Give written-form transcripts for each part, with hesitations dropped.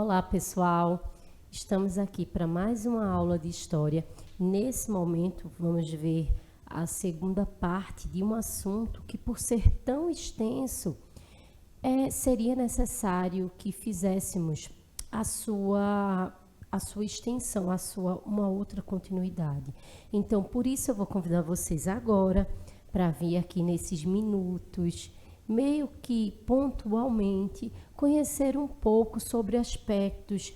Olá, pessoal! Estamos aqui para mais uma aula de história. Nesse momento, vamos ver a segunda parte de um assunto que, por ser tão extenso, seria necessário que fizéssemos a sua extensão, uma outra continuidade. Então, por isso, eu vou convidar vocês agora para vir aqui nesses minutos, meio que pontualmente, conhecer um pouco sobre aspectos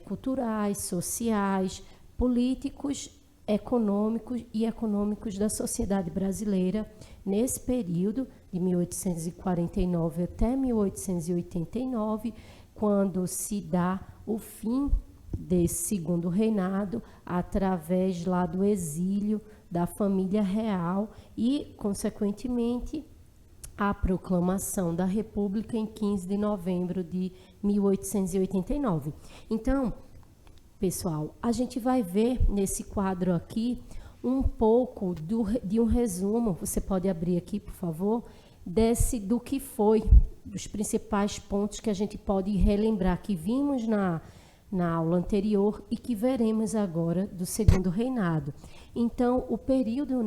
culturais, sociais, políticos, econômicos da sociedade brasileira nesse período de 1849 até 1889, quando se dá o fim desse segundo reinado através lá do exílio da família real e, consequentemente, a proclamação da República em 15 de novembro de 1889. Então, pessoal, a gente vai ver nesse quadro aqui um pouco de um resumo. Você pode abrir aqui, por favor, do que foi, dos principais pontos que a gente pode relembrar, que vimos na aula anterior e que veremos agora do segundo reinado. Então, o período,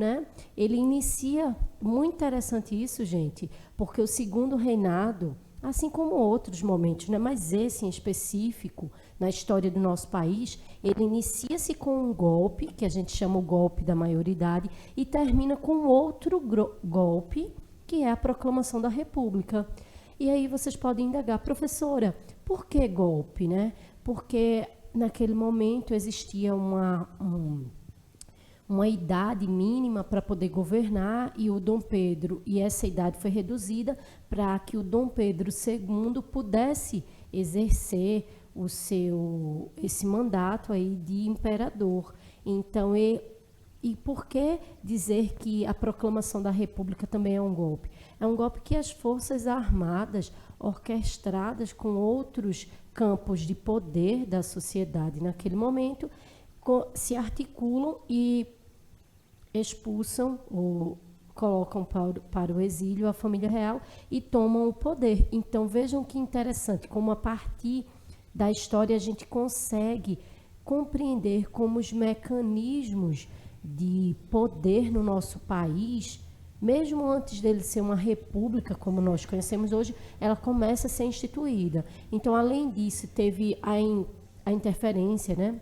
ele inicia, muito interessante isso, gente, porque o segundo reinado, assim como outros momentos, mas esse em específico, na história do nosso país, ele inicia-se com um golpe, que a gente chama o golpe da maioridade, e termina com outro golpe, que é a proclamação da República. E aí vocês podem indagar, professora, por que golpe, Porque naquele momento existia uma idade mínima para poder governar e o Dom Pedro, e essa idade foi reduzida para que o Dom Pedro II pudesse exercer esse mandato aí de imperador. Então, e por que dizer que a proclamação da República também é um golpe? É um golpe que as Forças Armadas, orquestradas com outros campos de poder da sociedade naquele momento, se articulam e expulsam ou colocam para o exílio a família real e tomam o poder. Então, vejam que interessante, como a partir da história a gente consegue compreender como os mecanismos de poder no nosso país, mesmo antes dele ser uma república, como nós conhecemos hoje, ela começa a ser instituída. Então, além disso, teve a interferência,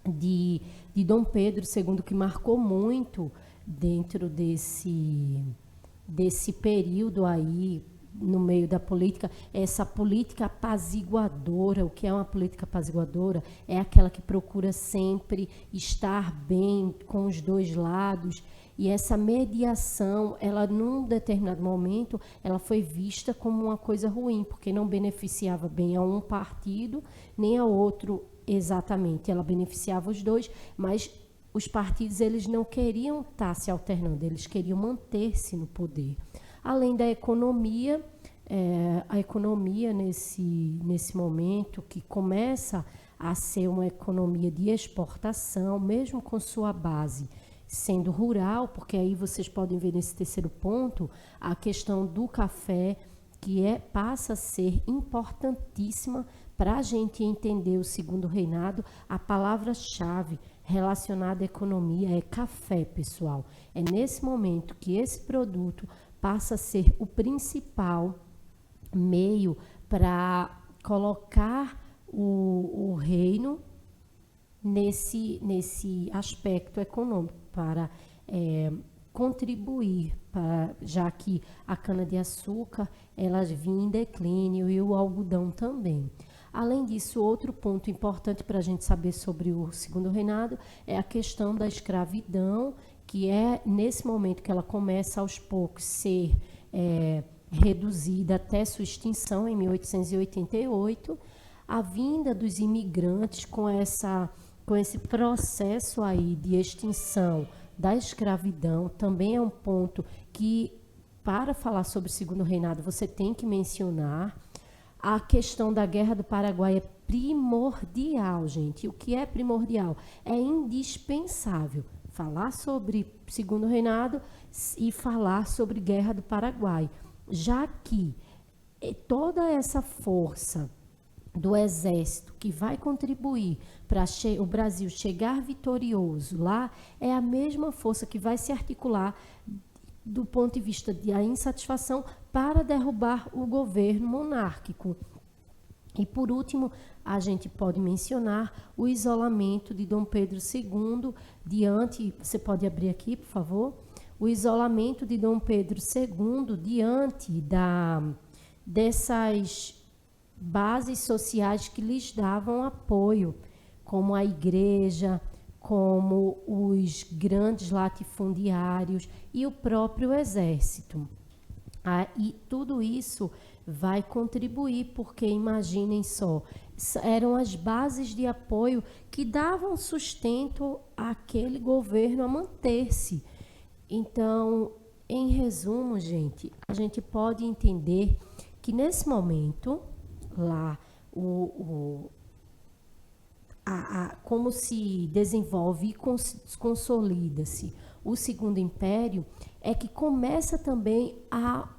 de Dom Pedro II, que marcou muito dentro desse período aí, no meio da política, essa política apaziguadora. O que é uma política apaziguadora? É aquela que procura sempre estar bem com os dois lados, e essa mediação, ela num determinado momento, ela foi vista como uma coisa ruim, porque não beneficiava bem a um partido, nem a outro exatamente. Ela beneficiava os dois, mas os partidos, eles não queriam estar se alternando, eles queriam manter-se no poder. Além da economia, a economia nesse momento, que começa a ser uma economia de exportação, mesmo com sua base sendo rural, porque aí vocês podem ver nesse terceiro ponto a questão do café, que passa a ser importantíssima para a gente entender o segundo reinado. A palavra-chave relacionada à economia é café, pessoal. É nesse momento que esse produto passa a ser o principal meio para colocar o reino nesse aspecto econômico, para contribuir, já que a cana-de-açúcar ela vinha em declínio e o algodão também. Além disso, outro ponto importante para a gente saber sobre o segundo reinado é a questão da escravidão, que é nesse momento que ela começa aos poucos ser reduzida até sua extinção em 1888, a vinda dos imigrantes com esse processo aí de extinção da escravidão também é um ponto que, para falar sobre o segundo reinado, você tem que mencionar. A questão da Guerra do Paraguai é primordial, gente. O que é primordial? É indispensável falar sobre segundo reinado e falar sobre Guerra do Paraguai, já que toda essa força do exército que vai contribuir para o Brasil chegar vitorioso lá é a mesma força que vai se articular do ponto de vista da insatisfação para derrubar o governo monárquico. E, por último, a gente pode mencionar o isolamento de Dom Pedro II diante... Você pode abrir aqui, por favor? O isolamento de Dom Pedro II diante dessas bases sociais que lhes davam apoio, como a igreja, como os grandes latifundiários e o próprio exército. E tudo isso vai contribuir, porque imaginem só, eram as bases de apoio que davam sustento àquele governo a manter-se. Então, em resumo, gente, a gente pode entender que nesse momento, lá, como se desenvolve e consolida-se o Segundo Império, é que começa também a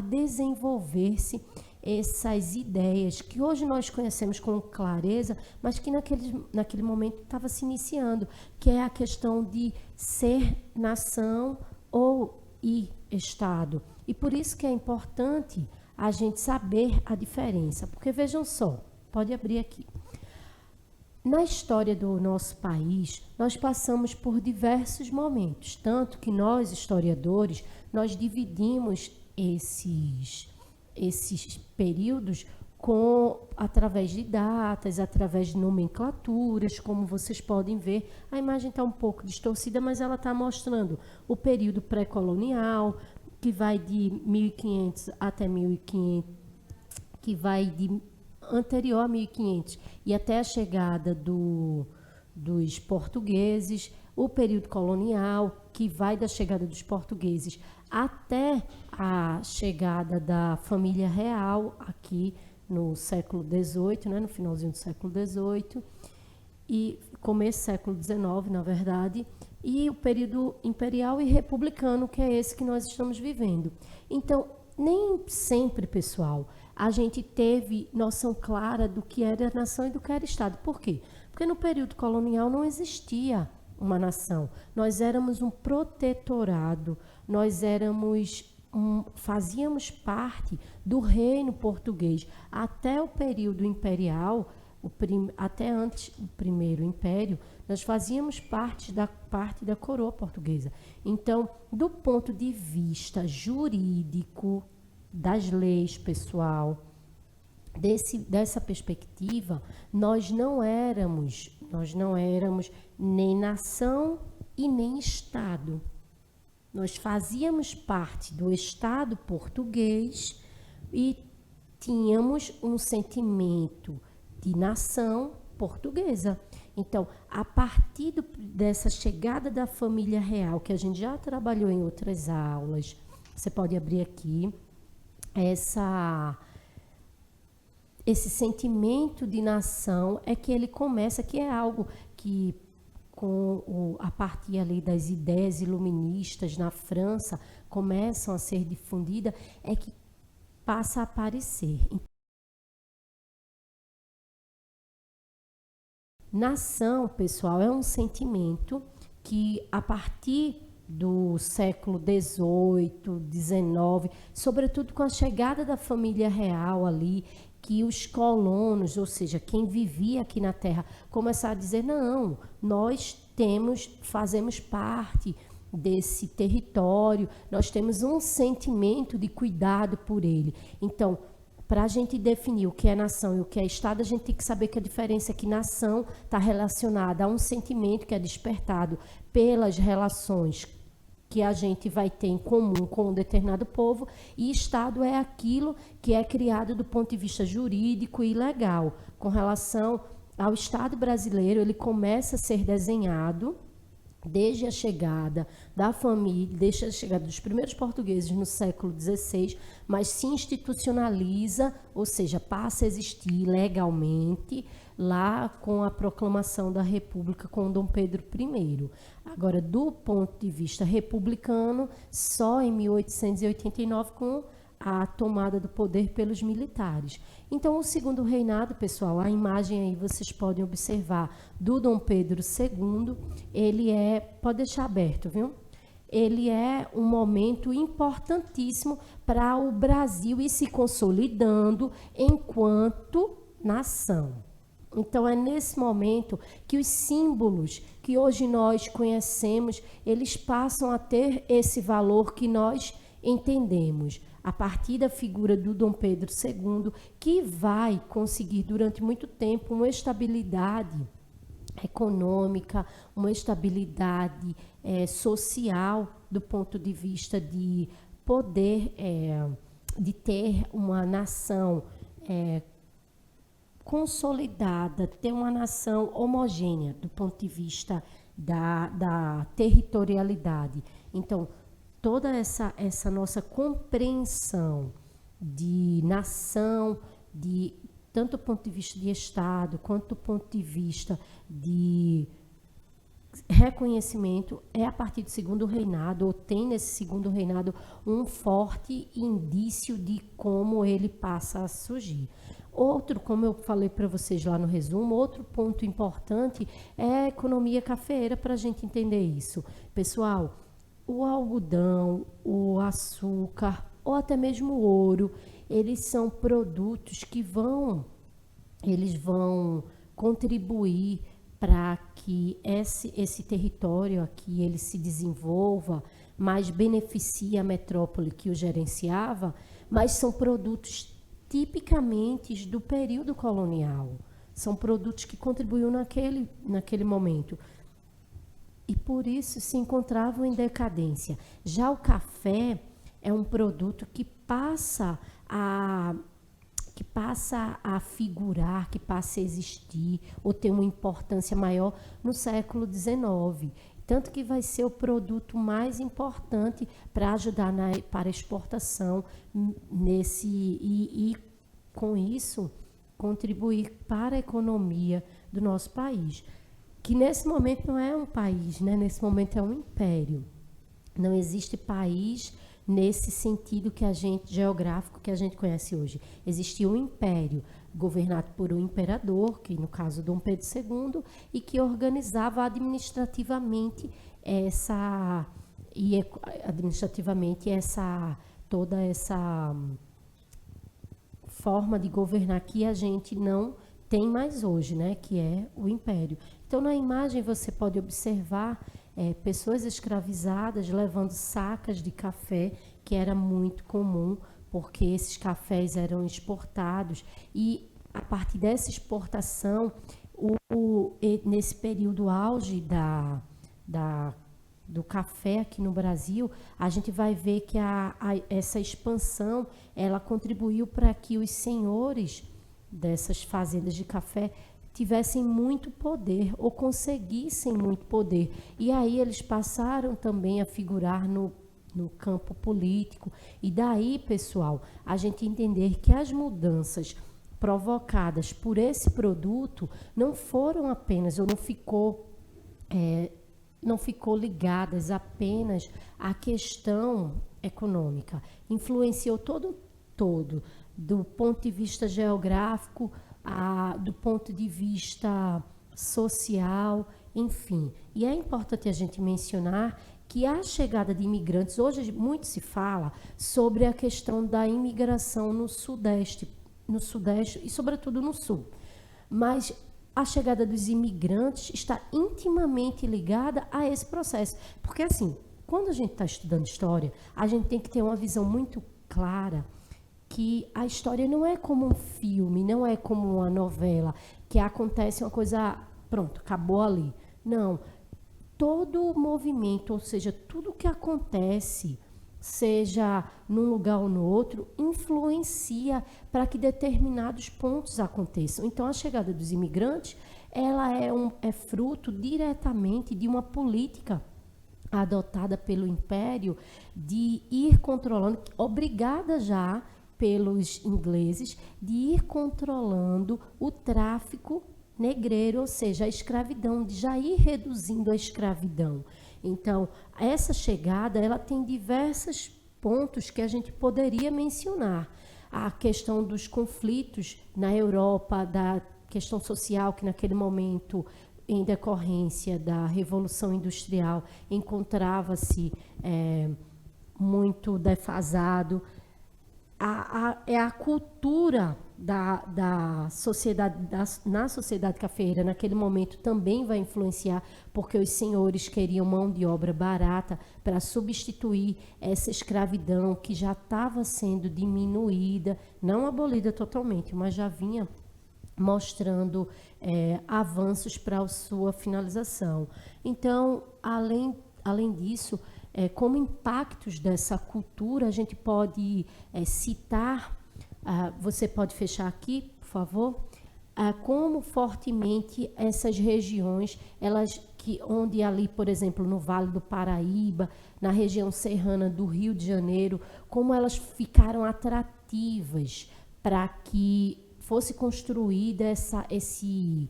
desenvolver-se essas ideias que hoje nós conhecemos com clareza, mas que naquele momento estava se iniciando, que é a questão de ser nação ou Estado. E por isso que é importante a gente saber a diferença, porque vejam só, pode abrir aqui. Na história do nosso país, nós passamos por diversos momentos, tanto que nós, historiadores, nós dividimos esses períodos através de datas, através de nomenclaturas, como vocês podem ver. A imagem está um pouco distorcida, mas ela está mostrando o período pré-colonial, que vai de 1500 até 1500, que vai de anterior a 1500 e até a chegada dos portugueses, o período colonial, que vai da chegada dos portugueses até a chegada da família real aqui no século XVIII, né, no finalzinho do século XVIII e começo do século XIX, na verdade, e o período imperial e republicano, que é esse que nós estamos vivendo. Então, nem sempre, pessoal, a gente teve noção clara do que era nação e do que era Estado. Por quê? Porque no período colonial não existia uma nação. Nós éramos um protetorado, nós fazíamos parte do reino português. Até o período imperial, até antes do primeiro império, nós fazíamos parte da coroa portuguesa. Então, do ponto de vista jurídico, das leis, pessoal, dessa perspectiva, nós não éramos nem nação e nem Estado. Nós fazíamos parte do Estado português e tínhamos um sentimento de nação portuguesa. Então, a partir dessa chegada da família real, que a gente já trabalhou em outras aulas, você pode abrir aqui, esse sentimento de nação é que ele começa, que é algo que, a partir ali das ideias iluministas na França, começam a ser difundida, é que passa a aparecer. Nação, pessoal, é um sentimento que, a partir do século XVIII, XIX, sobretudo com a chegada da família real ali, que os colonos, ou seja, quem vivia aqui na Terra, começaram a dizer, não, nós fazemos parte desse território, nós temos um sentimento de cuidado por ele. Então, para a gente definir o que é nação e o que é Estado, a gente tem que saber que a diferença é que nação está relacionada a um sentimento que é despertado pelas relações que a gente vai ter em comum com um determinado povo, e Estado é aquilo que é criado do ponto de vista jurídico e legal. Com relação ao Estado brasileiro, ele começa a ser desenhado desde a chegada da família, desde a chegada dos primeiros portugueses no século XVI, mas se institucionaliza, ou seja, passa a existir legalmente lá com a proclamação da República com Dom Pedro I. Agora, do ponto de vista republicano, só em 1889 com a tomada do poder pelos militares. Então, o segundo reinado, pessoal, a imagem aí vocês podem observar do Dom Pedro II, ele pode deixar aberto, viu? Ele é um momento importantíssimo para o Brasil ir se consolidando enquanto nação. Então, é nesse momento que os símbolos que hoje nós conhecemos, eles passam a ter esse valor que nós entendemos, a partir da figura do Dom Pedro II, que vai conseguir durante muito tempo uma estabilidade econômica, uma estabilidade social, do ponto de vista de poder, de ter uma nação consolidada, ter uma nação homogênea do ponto de vista da territorialidade. Então, toda essa nossa compreensão de nação, tanto do ponto de vista de Estado, quanto do ponto de vista de reconhecimento, é a partir do segundo reinado, ou tem nesse segundo reinado um forte indício de como ele passa a surgir. Outro, como eu falei para vocês lá no resumo, outro ponto importante é a economia cafeeira, para a gente entender isso. Pessoal, o algodão, o açúcar, ou até mesmo o ouro, eles são produtos que vão contribuir para que esse território aqui ele se desenvolva, mas beneficie a metrópole que o gerenciava, mas são produtos tipicamente do período colonial. São produtos que contribuíram naquele momento. E por isso se encontravam em decadência. Já o café é um produto que passa a figurar, que passa a existir ou ter uma importância maior no século XIX. Tanto que vai ser o produto mais importante para ajudar para a exportação e com isso contribuir para a economia do nosso país. Que nesse momento não é um país, né? Nesse momento é um império. Não existe país nesse sentido geográfico que a gente conhece hoje. Existia um império governado por um imperador, que no caso Dom Pedro II, e que organizava administrativamente toda essa forma de governar que a gente não tem mais hoje, né? Que é o império. Então, na imagem você pode observar pessoas escravizadas levando sacas de café, que era muito comum, porque esses cafés eram exportados. E, a partir dessa exportação, nesse período auge do café aqui no Brasil, a gente vai ver que essa expansão ela contribuiu para que os senhores dessas fazendas de café tivessem muito poder ou conseguissem muito poder. E aí eles passaram também a figurar no campo político. E daí, pessoal, a gente entender que as mudanças provocadas por esse produto não foram apenas, ou não ficou ligadas apenas à questão econômica. Influenciou todo, do ponto de vista geográfico, do ponto de vista social, enfim. E é importante a gente mencionar que a chegada de imigrantes, hoje muito se fala sobre a questão da imigração no Sudeste e sobretudo no Sul. Mas a chegada dos imigrantes está intimamente ligada a esse processo. Porque assim, quando a gente está estudando história, a gente tem que ter uma visão muito clara que a história não é como um filme, não é como uma novela, que acontece uma coisa, pronto, acabou ali. Não. Todo o movimento, ou seja, tudo que acontece, seja num lugar ou no outro, influencia para que determinados pontos aconteçam. Então, a chegada dos imigrantes, ela é fruto diretamente de uma política adotada pelo Império de ir controlando, obrigada já pelos ingleses, de ir controlando o tráfico negreiro, ou seja, a escravidão, de já ir reduzindo a escravidão. Então, essa chegada, ela tem diversas pontos que a gente poderia mencionar. A questão dos conflitos na Europa, da questão social que naquele momento, em decorrência da Revolução Industrial, encontrava-se muito defasado. É a cultura da sociedade, na sociedade cafeeira, naquele momento, também vai influenciar, porque os senhores queriam mão de obra barata para substituir essa escravidão que já estava sendo diminuída, não abolida totalmente, mas já vinha mostrando avanços para a sua finalização. Então, além disso, como impactos dessa cultura, a gente pode citar, você pode fechar aqui, por favor, como fortemente essas regiões, onde ali, por exemplo, no Vale do Paraíba, na região serrana do Rio de Janeiro, como elas ficaram atrativas para que fosse construído esse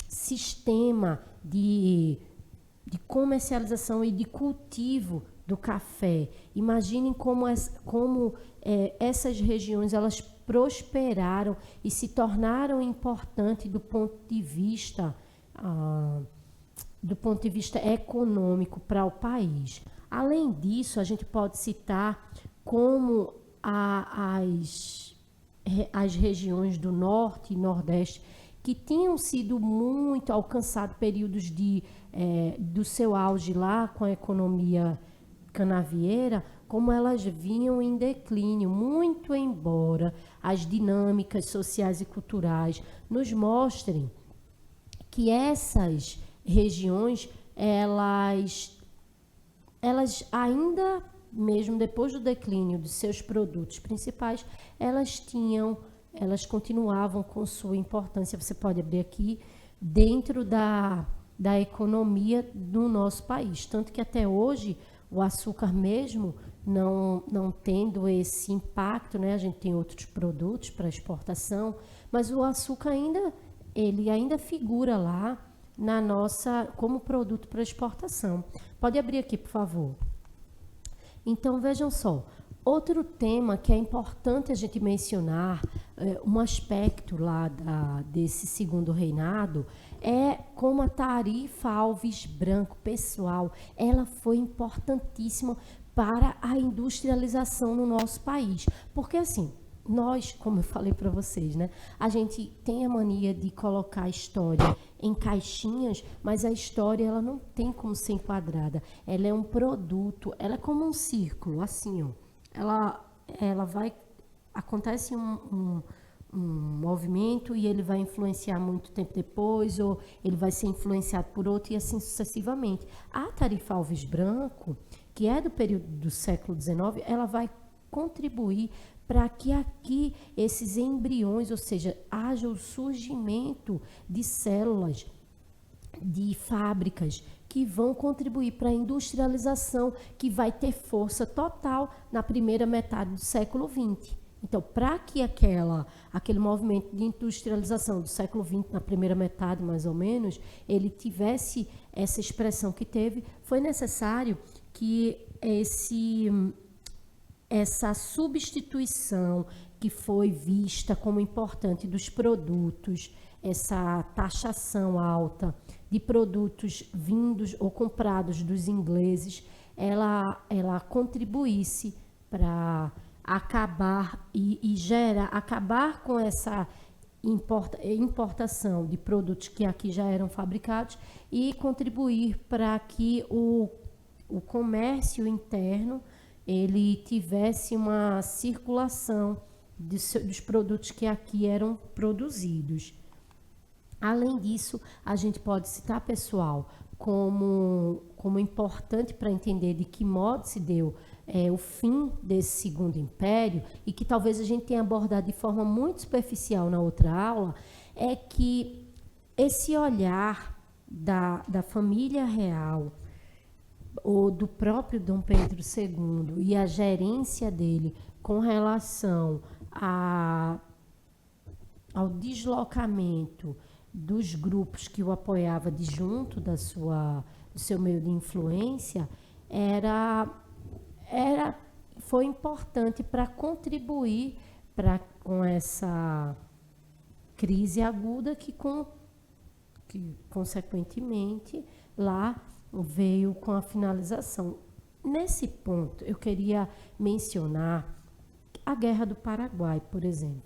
sistema de comercialização e de cultivo do café. Imaginem como essas regiões elas prosperaram e se tornaram importantes do ponto de vista econômico para o país. Além disso, a gente pode citar como as regiões do norte e nordeste, que tinham sido muito alcançado períodos do seu auge lá com a economia canavieira, como elas vinham em declínio, muito embora as dinâmicas sociais e culturais nos mostrem que essas regiões, elas ainda, mesmo depois do declínio de seus produtos principais, elas continuavam com sua importância. Você pode abrir aqui, dentro da economia do nosso país. Tanto que até hoje, o açúcar mesmo, não tendo esse impacto, né? A gente tem outros produtos para exportação, mas o açúcar ainda figura lá como produto para exportação. Pode abrir aqui, por favor. Então, vejam só, outro tema que é importante a gente mencionar, um aspecto lá desse segundo reinado, é como a Tarifa Alves Branco, pessoal, ela foi importantíssima para a industrialização no nosso país. Porque, assim, nós, como eu falei para vocês, né, a gente tem a mania de colocar a história em caixinhas, mas a história ela não tem como ser enquadrada. Ela é um produto, ela é como um círculo, assim, ó. Ela vai... Acontece um movimento e ele vai influenciar muito tempo depois, ou ele vai ser influenciado por outro e assim sucessivamente. A Tarifa Alves Branco, que é do período do século XIX, ela vai contribuir para que aqui esses embriões, ou seja, haja o surgimento de células, de fábricas que vão contribuir para a industrialização, que vai ter força total na primeira metade do século XX. Então, para que aquele movimento de industrialização do século XX, na primeira metade mais ou menos, ele tivesse essa expressão que teve, foi necessário que essa substituição que foi vista como importante dos produtos, essa taxação alta de produtos vindos ou comprados dos ingleses, ela contribuísse para acabar acabar com essa importação de produtos que aqui já eram fabricados e contribuir para que o comércio interno ele tivesse uma circulação dos produtos que aqui eram produzidos. Além disso, a gente pode citar, pessoal, como importante para entender de que modo se deu o fim desse Segundo Império, e que talvez a gente tenha abordado de forma muito superficial na outra aula, é que esse olhar da família real, ou do próprio Dom Pedro II, e a gerência dele com relação ao deslocamento dos grupos que o apoiavam de junto do seu meio de influência, era foi importante para contribuir com essa crise aguda que consequentemente, lá veio com a finalização. Nesse ponto, eu queria mencionar a Guerra do Paraguai, por exemplo.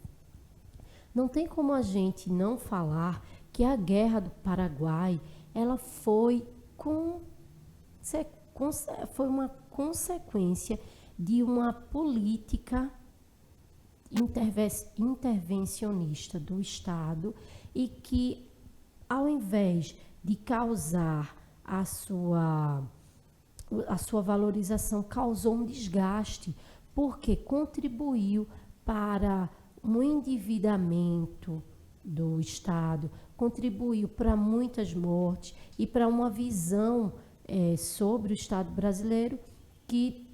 Não tem como a gente não falar que a Guerra do Paraguai, ela foi uma consequência de uma política intervencionista do Estado e que, ao invés de causar a sua valorização, causou um desgaste, porque contribuiu para um endividamento do Estado, contribuiu para muitas mortes e para uma visão sobre o Estado brasileiro que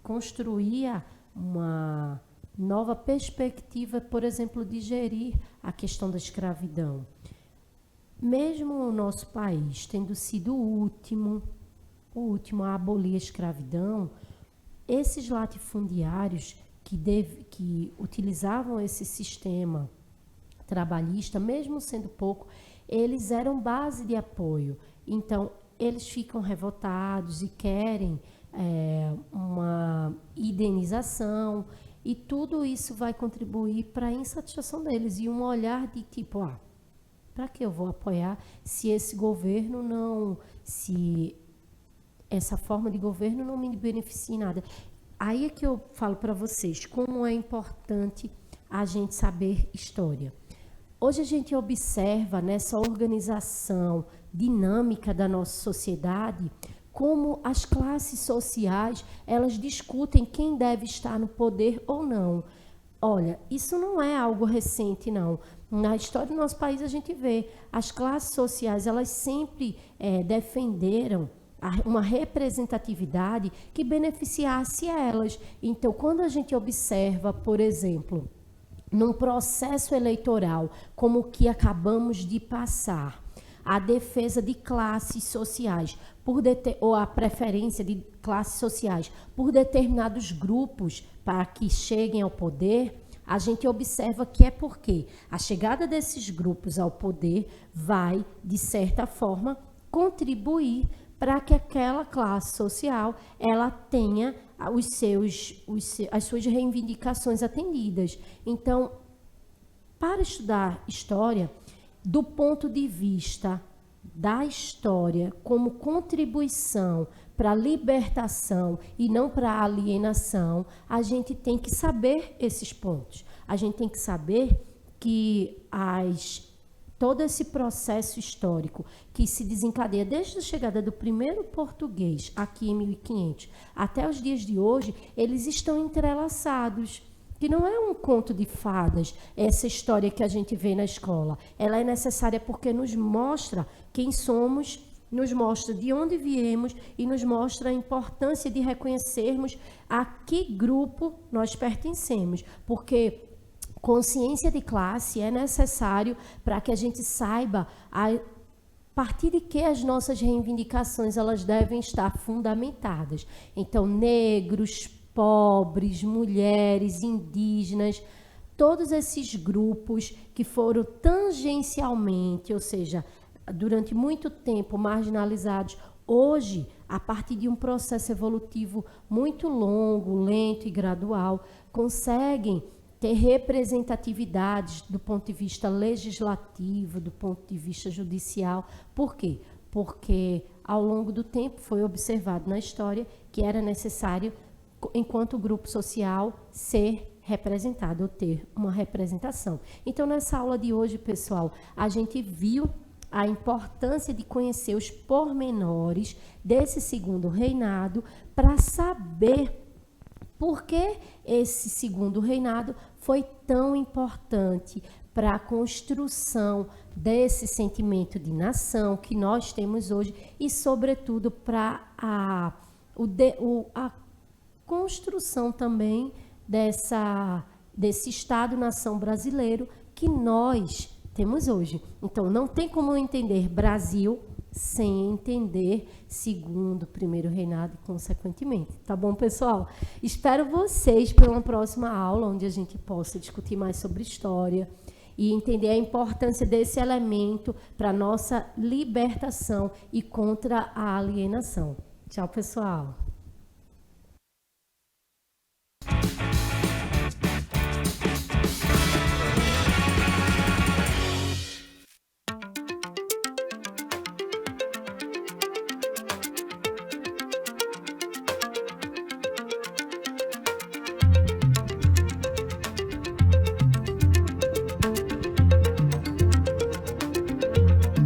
construía uma nova perspectiva, por exemplo, de gerir a questão da escravidão. Mesmo o nosso país tendo sido o último a abolir a escravidão, esses latifundiários que utilizavam esse sistema trabalhista, mesmo sendo pouco, eles eram base de apoio. Então, eles ficam revoltados e querem uma indenização, e tudo isso vai contribuir para a insatisfação deles e um olhar de tipo, para que eu vou apoiar se essa forma de governo não me beneficia em nada. Aí é que eu falo para vocês como é importante a gente saber história. Hoje a gente observa nessa organização dinâmica da nossa sociedade como as classes sociais, elas discutem quem deve estar no poder ou não. Olha, isso não é algo recente, não. Na história do nosso país a gente vê, as classes sociais, elas sempre defenderam uma representatividade que beneficiasse elas. Então, quando a gente observa, por exemplo, num processo eleitoral como o que acabamos de passar, a defesa de classes sociais, ou a preferência de classes sociais por determinados grupos para que cheguem ao poder, a gente observa que é porque a chegada desses grupos ao poder vai, de certa forma, contribuir para que aquela classe social ela tenha as suas reivindicações atendidas. Então, para estudar história, do ponto de vista da história como contribuição para a libertação e não para a alienação, a gente tem que saber esses pontos. A gente tem que saber que todo esse processo histórico que se desencadeia desde a chegada do primeiro português aqui em 1500 até os dias de hoje, eles estão entrelaçados. Que não é um conto de fadas, essa história que a gente vê na escola. Ela é necessária porque nos mostra quem somos, nos mostra de onde viemos e nos mostra a importância de reconhecermos a que grupo nós pertencemos. Porque consciência de classe é necessário para que a gente saiba a partir de que as nossas reivindicações elas devem estar fundamentadas. Então, negros, pobres, mulheres, indígenas, todos esses grupos que foram tangencialmente, ou seja, durante muito tempo marginalizados, hoje, a partir de um processo evolutivo muito longo, lento e gradual, conseguem ter representatividades do ponto de vista legislativo, do ponto de vista judicial. Por quê? Porque ao longo do tempo foi observado na história que era necessário, enquanto grupo social, ser representado ou ter uma representação. Então, nessa aula de hoje, pessoal, a gente viu a importância de conhecer os pormenores desse segundo reinado para saber por que esse segundo reinado foi tão importante para a construção desse sentimento de nação que nós temos hoje e, sobretudo, para a construção também desse Estado-nação brasileiro que nós temos hoje. Então, não tem como entender Brasil sem entender segundo o primeiro reinado e consequentemente. Tá bom, pessoal? Espero vocês para uma próxima aula, onde a gente possa discutir mais sobre história e entender a importância desse elemento para a nossa libertação e contra a alienação. Tchau, pessoal!